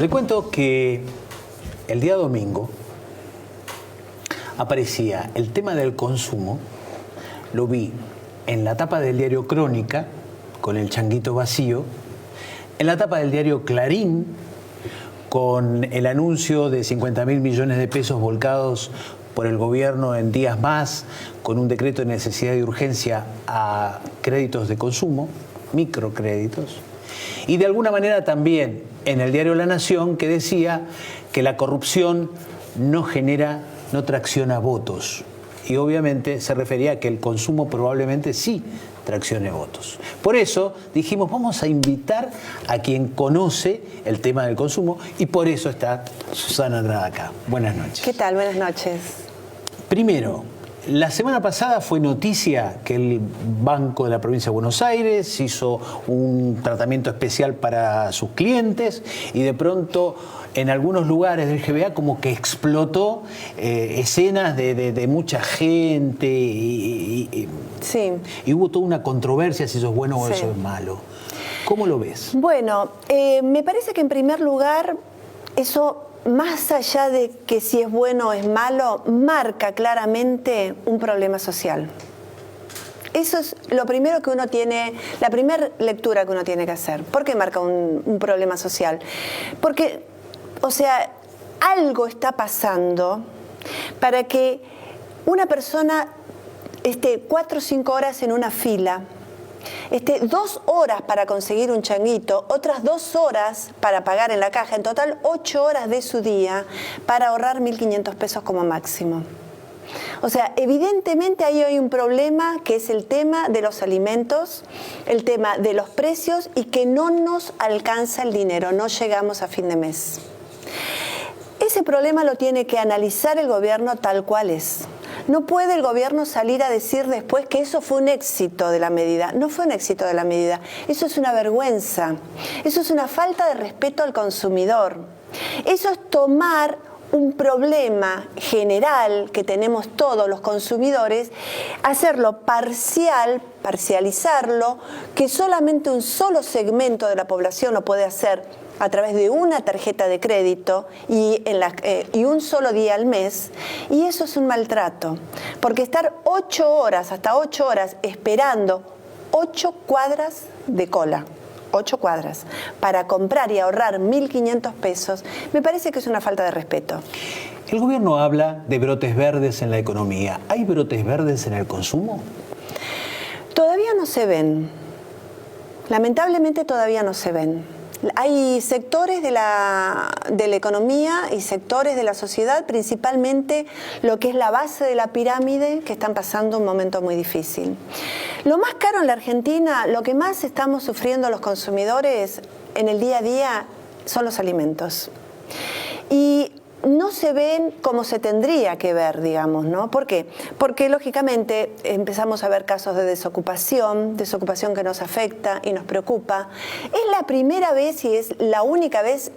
Le cuento que el día domingo aparecía el tema del consumo, lo vi en la tapa del diario Crónica, con el changuito vacío, en la tapa del diario Clarín, con el anuncio de 50.000 millones de pesos volcados por el gobierno en días más, con un decreto de necesidad y urgencia a créditos de consumo, microcréditos, y de alguna manera también en el diario La Nación, que decía que la corrupción no tracciona votos. Y obviamente se refería a que el consumo probablemente sí traccione votos. Por eso dijimos, vamos a invitar a quien conoce el tema del consumo, y por eso está Susana Andrada acá. Buenas noches. ¿Qué tal? Buenas noches. Primero, la semana pasada fue noticia que el Banco de la Provincia de Buenos Aires hizo un tratamiento especial para sus clientes y de pronto en algunos lugares del GBA como que explotó escenas de mucha gente sí. Y hubo toda una controversia si eso es bueno o eso es malo. ¿Cómo lo ves? Bueno, me parece que en primer lugar eso, más allá de que si es bueno o es malo, marca claramente un problema social. Eso es lo primero que uno tiene, la primera lectura que uno tiene que hacer. ¿Por qué marca un problema social? Porque, o sea, algo está pasando para que una persona esté 4 o 5 horas en una fila, 2 horas para conseguir un changuito, otras 2 horas para pagar en la caja, en total 8 horas de su día para ahorrar 1.500 pesos como máximo. O sea, evidentemente ahí hay un problema que es el tema de los alimentos, el tema de los precios y que no nos alcanza el dinero, no llegamos a fin de mes. Ese problema lo tiene que analizar el gobierno tal cual es. No puede el gobierno salir a decir después que eso fue un éxito de la medida. No fue un éxito de la medida. Eso es una vergüenza. Eso es una falta de respeto al consumidor. Eso es tomar un problema general que tenemos todos los consumidores, hacerlo parcializarlo, que solamente un solo segmento de la población lo puede hacer a través de una tarjeta de crédito y un solo día al mes, y eso es un maltrato, porque estar 8 horas, hasta 8 horas, esperando 8 cuadras de cola, 8 cuadras, para comprar y ahorrar 1.500 pesos, me parece que es una falta de respeto. El gobierno habla de brotes verdes en la economía. ¿Hay brotes verdes en el consumo? Todavía no se ven. Lamentablemente todavía no se ven. Hay sectores de la economía y sectores de la sociedad, principalmente lo que es la base de la pirámide, que están pasando un momento muy difícil. Lo más caro en la Argentina, lo que más estamos sufriendo los consumidores en el día a día son los alimentos. Y no se ven como se tendría que ver, digamos, ¿no? ¿Por qué? Porque, lógicamente, empezamos a ver casos de desocupación que nos afecta y nos preocupa. Es la primera vez y es la única vez,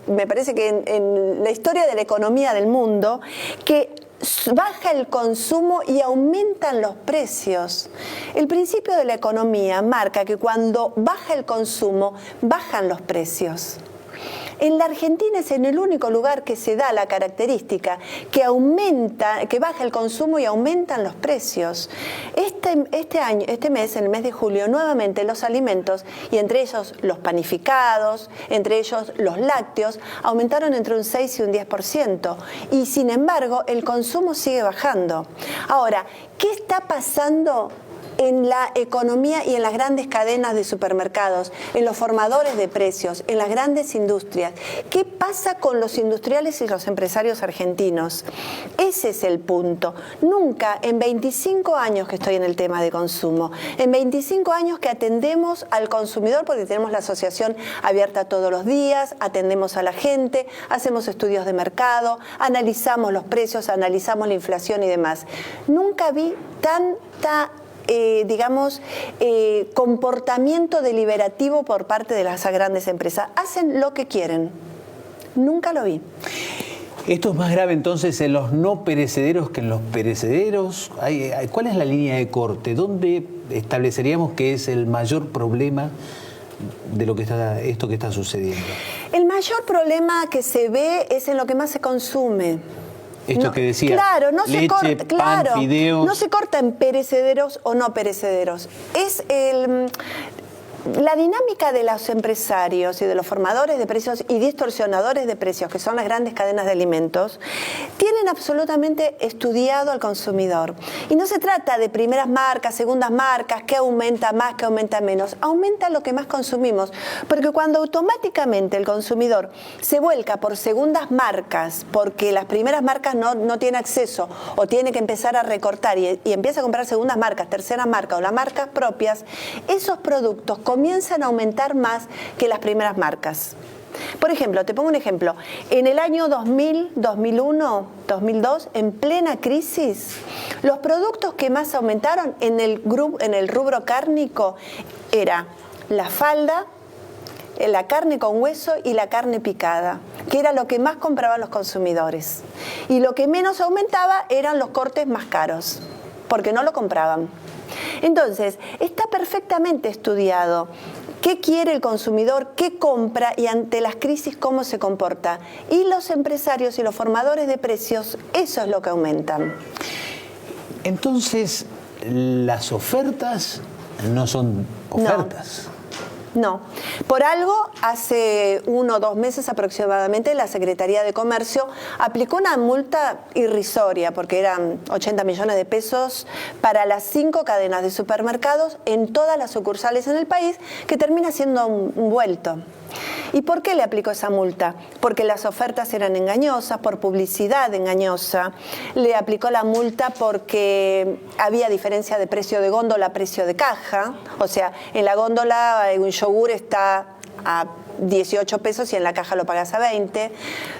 me parece que en la historia de la economía del mundo, que baja el consumo y aumentan los precios. El principio de la economía marca que cuando baja el consumo, bajan los precios. En la Argentina es en el único lugar que se da la característica que baja el consumo y aumentan los precios. Este mes, en el mes de julio, nuevamente los alimentos, y entre ellos los panificados, entre ellos los lácteos, aumentaron entre un 6 y un 10%. Y sin embargo, el consumo sigue bajando. Ahora, ¿qué está pasando en la economía y en las grandes cadenas de supermercados, en los formadores de precios, en las grandes industrias? ¿Qué pasa con los industriales y los empresarios argentinos? Ese es el punto. Nunca, en 25 años que estoy en el tema de consumo, en 25 años que atendemos al consumidor, porque tenemos la asociación abierta todos los días, atendemos a la gente, hacemos estudios de mercado, analizamos los precios, analizamos la inflación y demás. Nunca vi tanta comportamiento deliberativo por parte de las grandes empresas. Hacen lo que quieren. Nunca lo vi. ¿Esto es más grave entonces en los no perecederos que en los perecederos? ¿Cuál es la línea de corte? ¿Dónde estableceríamos que es el mayor problema de lo que esto que está sucediendo? El mayor problema que se ve es en lo que más se consume. Esto que decía, claro, leche, pan, fideos. No se corta en perecederos o no perecederos. Es la dinámica de los empresarios y de los formadores de precios y distorsionadores de precios, que son las grandes cadenas de alimentos, tienen absolutamente estudiado al consumidor. Y no se trata de primeras marcas, segundas marcas, qué aumenta más, qué aumenta menos. Aumenta lo que más consumimos, porque cuando automáticamente el consumidor se vuelca por segundas marcas, porque las primeras marcas no tiene acceso o tiene que empezar a recortar y empieza a comprar segundas marcas, terceras marcas o las marcas propias, esos productos comienzan a aumentar más que las primeras marcas. Por ejemplo, te pongo un ejemplo. En el año 2000, 2001, 2002, en plena crisis, los productos que más aumentaron en el rubro cárnico era la falda, la carne con hueso y la carne picada, que era lo que más compraban los consumidores. Y lo que menos aumentaba eran los cortes más caros, porque no lo compraban. Entonces, está perfectamente estudiado qué quiere el consumidor, qué compra y ante las crisis cómo se comporta. Y los empresarios y los formadores de precios, eso es lo que aumentan. Entonces, las ofertas no son ofertas. No. Por algo, hace 1 o 2 meses aproximadamente, la Secretaría de Comercio aplicó una multa irrisoria, porque eran 80 millones de pesos para las 5 cadenas de supermercados en todas las sucursales en el país, que termina siendo un vuelto. ¿Y por qué le aplicó esa multa? Porque las ofertas eran engañosas, por publicidad engañosa. Le aplicó la multa porque había diferencia de precio de góndola a precio de caja. O sea, en la góndola un yogur está a 18 pesos y en la caja lo pagas a 20,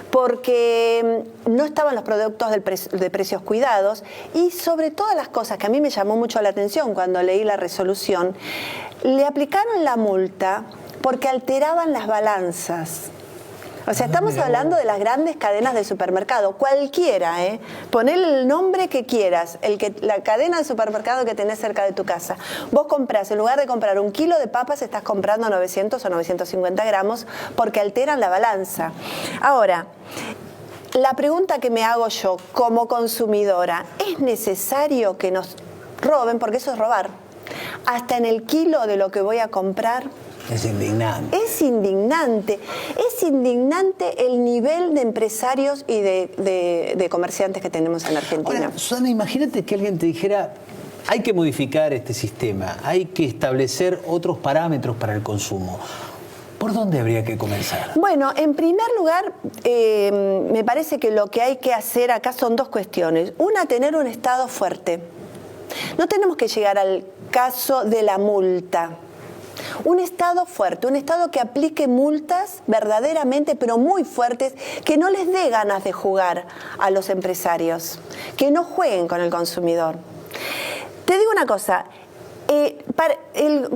porque no estaban los productos de precios cuidados y sobre todas las cosas que a mí me llamó mucho la atención cuando leí la resolución, le aplicaron la multa porque alteraban las balanzas. O sea, estamos hablando de las grandes cadenas de supermercado, cualquiera, ponele el nombre que quieras, la cadena de supermercado que tenés cerca de tu casa. Vos comprás, en lugar de comprar 1 kilo de papas, estás comprando 900 o 950 gramos porque alteran la balanza. Ahora, la pregunta que me hago yo como consumidora, ¿es necesario que nos roben? Porque eso es robar. Hasta en el kilo de lo que voy a comprar. Es indignante. Es indignante. Es indignante el nivel de empresarios y de comerciantes que tenemos en Argentina. Ahora, Susana, imagínate que alguien te dijera, hay que modificar este sistema, hay que establecer otros parámetros para el consumo. ¿Por dónde habría que comenzar? Bueno, en primer lugar, me parece que lo que hay que hacer acá son 2 cuestiones. Una, tener un Estado fuerte. No tenemos que llegar al caso de la multa. Un Estado fuerte, un Estado que aplique multas verdaderamente, pero muy fuertes, que no les dé ganas de jugar a los empresarios, que no jueguen con el consumidor. Te digo una cosa,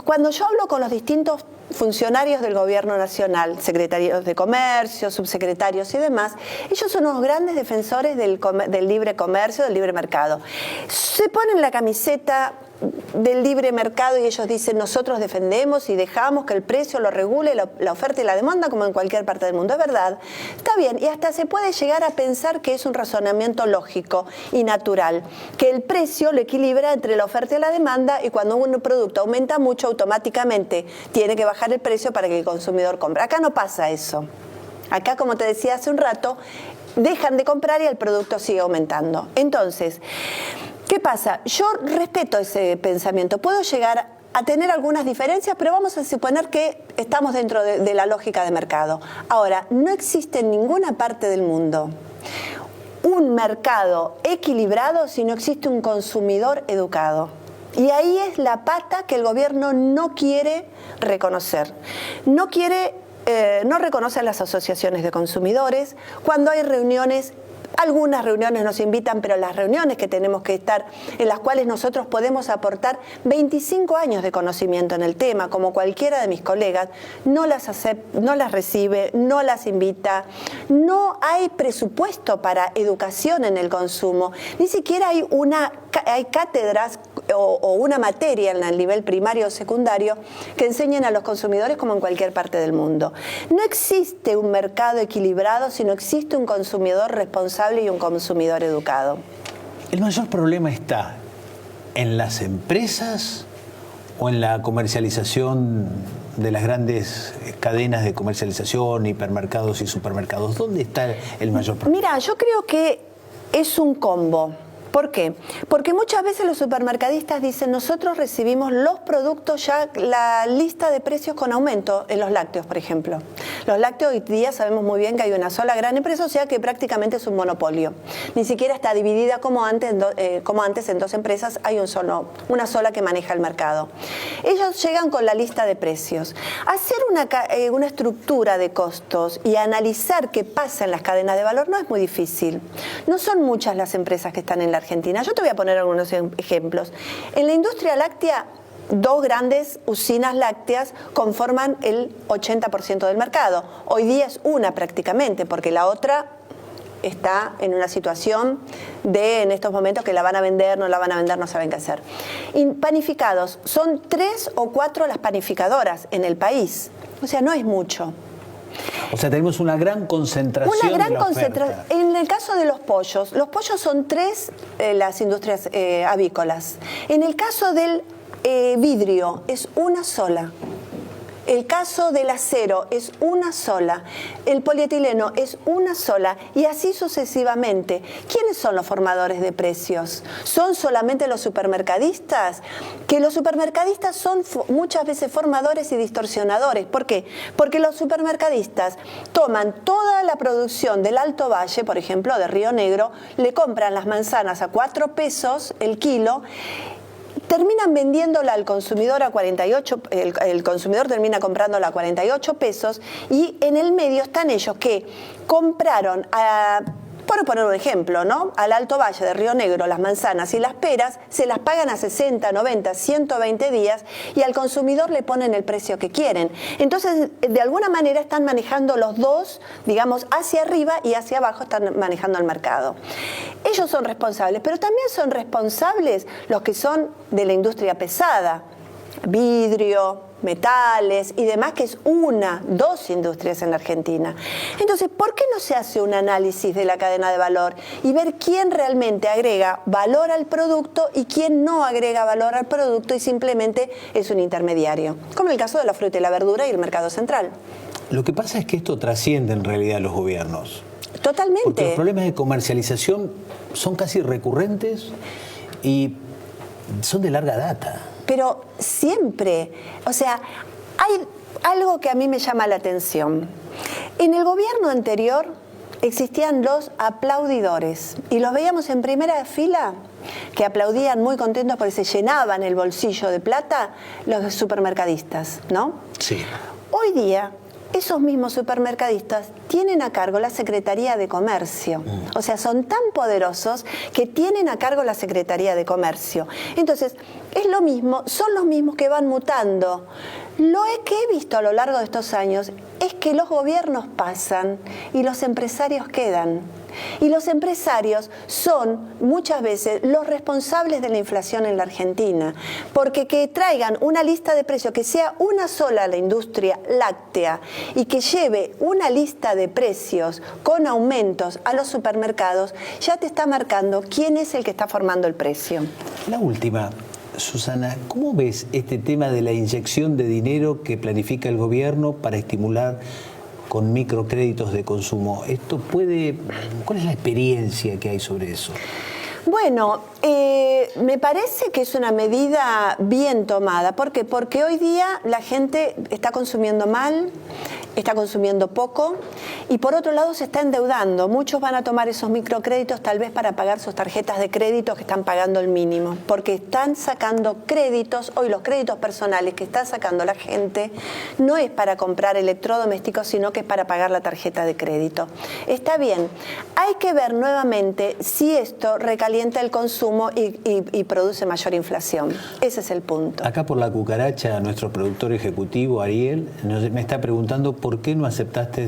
cuando yo hablo con los distintos funcionarios del gobierno nacional, secretarios de comercio, subsecretarios y demás, ellos son unos grandes defensores del libre comercio, del libre mercado. Se ponen la camiseta del libre mercado y ellos dicen, nosotros defendemos y dejamos que el precio lo regule la oferta y la demanda como en cualquier parte del mundo. Es verdad, está bien, y hasta se puede llegar a pensar que es un razonamiento lógico y natural, que el precio lo equilibra entre la oferta y la demanda, y cuando un producto aumenta mucho, automáticamente tiene que bajar el precio para que el consumidor compre. Acá no pasa eso. Acá, como te decía hace un rato, dejan de comprar y el producto sigue aumentando. Entonces, ¿qué pasa? Yo respeto ese pensamiento. Puedo llegar a tener algunas diferencias, pero vamos a suponer que estamos dentro de la lógica de mercado. Ahora, no existe en ninguna parte del mundo un mercado equilibrado si no existe un consumidor educado. Y ahí es la pata que el gobierno no quiere reconocer. No reconoce las asociaciones de consumidores. Cuando hay reuniones, algunas reuniones nos invitan, pero las reuniones que tenemos que estar, en las cuales nosotros podemos aportar 25 años de conocimiento en el tema, como cualquiera de mis colegas, no las recibe, no las invita, no hay presupuesto para educación en el consumo, ni siquiera hay cátedras o una materia en el nivel primario o secundario que enseñen a los consumidores como en cualquier parte del mundo. No existe un mercado equilibrado, sino existe un consumidor responsable y un consumidor educado. ¿El mayor problema está en las empresas o en la comercialización de las grandes cadenas de comercialización, hipermercados y supermercados? ¿Dónde está el mayor problema? Mira, yo creo que es un combo. ¿Por qué? Porque muchas veces los supermercadistas dicen, nosotros recibimos los productos ya, la lista de precios con aumento en los lácteos, por ejemplo. Los lácteos hoy día sabemos muy bien que hay una sola gran empresa, o sea que prácticamente es un monopolio. Ni siquiera está dividida como antes en dos empresas, hay una sola que maneja el mercado. Ellos llegan con la lista de precios. Hacer una estructura de costos y analizar qué pasa en las cadenas de valor no es muy difícil. No son muchas las empresas que están en la Argentina. Yo te voy a poner algunos ejemplos. En la industria láctea, dos grandes usinas lácteas conforman el 80% del mercado. Hoy día es una prácticamente, porque la otra está en una situación en estos momentos que la van a vender, no la van a vender, no saben qué hacer. Y panificados, son 3 o 4 las panificadoras en el país. O sea, no es mucho. O sea, tenemos una gran concentración. Una gran concentración. En el caso de los pollos son 3 las industrias avícolas. En el caso del vidrio es una sola. El caso del acero es una sola, el polietileno es una sola y así sucesivamente. ¿Quiénes son los formadores de precios? ¿Son solamente los supermercadistas? Que los supermercadistas son muchas veces formadores y distorsionadores. ¿Por qué? Porque los supermercadistas toman toda la producción del Alto Valle, por ejemplo, de Río Negro, le compran las manzanas a 4 pesos el kilo, terminan vendiéndola al consumidor a 48, el consumidor termina comprándola a 48 pesos y en el medio están ellos que compraron por poner un ejemplo, ¿no? Al Alto Valle de Río Negro, las manzanas y las peras se las pagan a 60, 90, 120 días y al consumidor le ponen el precio que quieren. Entonces, de alguna manera están manejando los dos, digamos, hacia arriba y hacia abajo están manejando el mercado. Ellos son responsables, pero también son responsables los que son de la industria pesada, vidrio, metales y demás, que es dos industrias en la Argentina. Entonces, ¿por qué no se hace un análisis de la cadena de valor y ver quién realmente agrega valor al producto y quién no agrega valor al producto y simplemente es un intermediario? Como en el caso de la fruta y la verdura y el mercado central. Lo que pasa es que esto trasciende en realidad a los gobiernos. Totalmente. Porque los problemas de comercialización son casi recurrentes y son de larga data. Pero siempre, o sea, hay algo que a mí me llama la atención. En el gobierno anterior existían los aplaudidores y los veíamos en primera fila que aplaudían muy contentos porque se llenaban el bolsillo de plata los supermercadistas, ¿no? Sí. Hoy día esos mismos supermercadistas tienen a cargo la Secretaría de Comercio. O sea, son tan poderosos que tienen a cargo la Secretaría de Comercio. Entonces, es lo mismo, son los mismos que van mutando. Lo que he visto a lo largo de estos años es que los gobiernos pasan y los empresarios quedan. Y los empresarios son muchas veces los responsables de la inflación en la Argentina, porque que traigan una lista de precios, que sea una sola la industria láctea y que lleve una lista de precios con aumentos a los supermercados, ya te está marcando quién es el que está formando el precio. La última, Susana, ¿cómo ves este tema de la inyección de dinero que planifica el gobierno para estimular con microcréditos de consumo? ¿Cuál es la experiencia que hay sobre eso? Bueno, me parece que es una medida bien tomada. ¿Por qué? Porque hoy día la gente está consumiendo mal, está consumiendo poco y por otro lado se está endeudando. Muchos van a tomar esos microcréditos tal vez para pagar sus tarjetas de crédito que están pagando el mínimo, porque están sacando créditos. Hoy los créditos personales que está sacando la gente no es para comprar electrodomésticos, sino que es para pagar la tarjeta de crédito. Está bien, hay que ver nuevamente si esto recalienta el consumo y produce mayor inflación. Ese es el punto. Acá por la cucaracha, nuestro productor ejecutivo, Ariel, me está preguntando por qué no aceptaste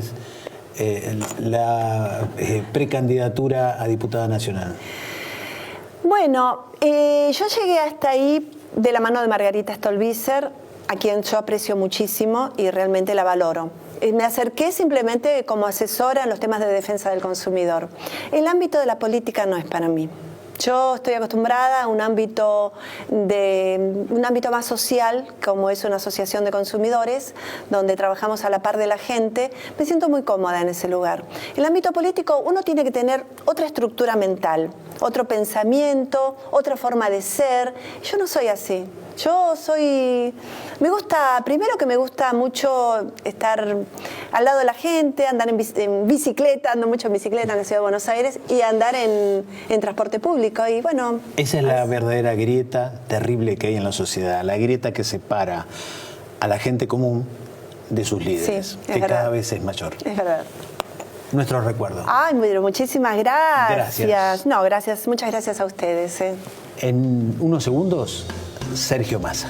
la precandidatura a diputada nacional. Bueno, yo llegué hasta ahí de la mano de Margarita Stolbizer, a quien yo aprecio muchísimo y realmente la valoro. Me acerqué simplemente como asesora en los temas de defensa del consumidor. El ámbito de la política no es para mí. Yo estoy acostumbrada a un ámbito más social, como es una asociación de consumidores, donde trabajamos a la par de la gente. Me siento muy cómoda en ese lugar. En el ámbito político uno tiene que tener otra estructura mental, otro pensamiento, otra forma de ser. Yo no soy así. Primero que me gusta mucho estar al lado de la gente, andar en bicicleta, ando mucho en bicicleta en la ciudad de Buenos Aires, y andar en transporte público. Y bueno, esa es la verdadera grieta terrible que hay en la sociedad, la grieta que separa a la gente común de sus líderes, sí, que cada vez es mayor. Es verdad. Nuestro recuerdo. Ay, muchísimas gracias. Gracias. No, gracias, muchas gracias a ustedes. En unos segundos, Sergio Massa.